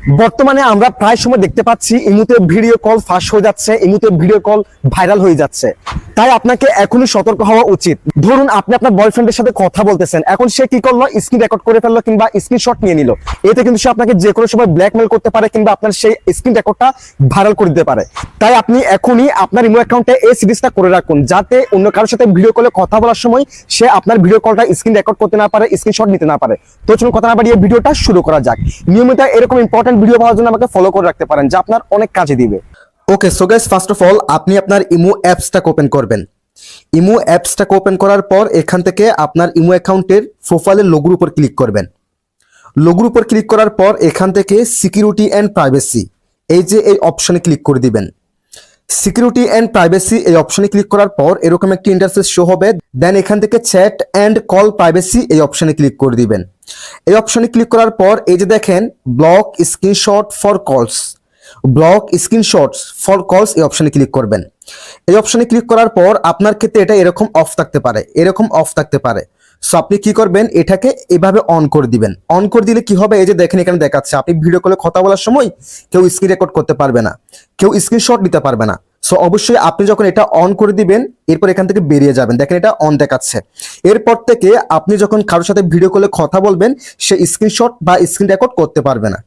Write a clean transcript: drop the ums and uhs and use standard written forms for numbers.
বর্তমানে আমরা প্রায় সময় দেখতে পাচ্ছি ইমুতে ভিডিও কল ফাঁস হয়ে যাচ্ছে, ইমুতে ভিডিও কল ভাইরাল হয়ে যাচ্ছে। তাই আপনাকে এখনই সতর্ক হওয়া উচিত। ধরুন আপনি আপনার বয়ফ্রেন্ডের সাথে কথা বলতেছেন, এখন সে কি করলো, স্ক্রিন রেকর্ড করে ফেললো কিংবা স্ক্রিনশট নিয়ে নিল। এতে কিন্তু সে আপনাকে যে কোনো সময় ব্ল্যাকমেল করতে পারে কিংবা আপনার সেই স্ক্রিন রেকর্ডটা ভাইরাল করে দিতে পারে। তাই আপনি এখনই আপনার ইমো অ্যাকাউন্টে এই সিরিজটা করে রাখুন, যাতে অন্য কারোর সাথে ভিডিও কলে কথা বলার সময় সে আপনার ভিডিও কলটা স্ক্রিন রেকর্ড করতে না পারে, স্ক্রিনশট নিতে না পারে। তো চলুন কথা না বাড়িয়ে ভিডিওটা শুরু করা যাক। নিয়মিত এরকম ইম্পর্টেন্ট ভিডিও পাওয়ার জন্য আমাকে ফলো করে রাখতে পারেন, যা আপনার অনেক কাজে দিবে। Okay, so guys, first of all আপনি আপনার ইমো অ্যাপসটাকে ওপেন করবেন। ইমো অ্যাপসটাকে ওপেন করার পর এখান থেকে আপনার ইমো অ্যাকাউন্টের প্রোফাইলের লোগোর উপর ক্লিক করবেন। লোগোর উপর ক্লিক করার পর এখান থেকে সিকিউরিটি অ্যান্ড প্রাইভেসি এই অপশনে ক্লিক করে দিবেন। সিকিউরিটি অ্যান্ড প্রাইভেসি এই অপশনে ক্লিক করার পর এরকম একটি ইন্টারফেস শো হবে। দেন এখান থেকে চ্যাট অ্যান্ড কল প্রাইভেসি এই অপশনে ক্লিক করে দিবেন। এই অপশনে ক্লিক করার পর এই যে দেখেন ব্লক স্ক্রিনশট ফর কলস, ব্লক স্ক্রিনশটস ফর কলস এই অপশনে ক্লিক করবেন। এই অপশনে ক্লিক করার পর আপনার ক্ষেত্রে এটা এরকম অফ থাকতে পারে, এরকম অফ থাকতে পারে। সো আপনি কি করবেন, এটাকে এভাবে অন করে দিবেন। অন করে দিলে কি হবে, এই যে দেখেন এখানে দেখাচ্ছে আপনি ভিডিও কলে কথা বলার সময় কেউ স্ক্রিন রেকর্ড করতে পারবে না, কেউ স্ক্রিনশট নিতে পারবে না। সো অবশ্যই আপনি যখন এটা অন করে দিবেন এরপর এখান থেকে বেরিয়ে যাবেন। দেখেন এটা অন দেখাচ্ছে। এরপর থেকে আপনি যখন কারোর সাথে ভিডিও কলে কথা বলবেন সে স্ক্রিনশট বা স্ক্রিন রেকর্ড করতে পারবে না।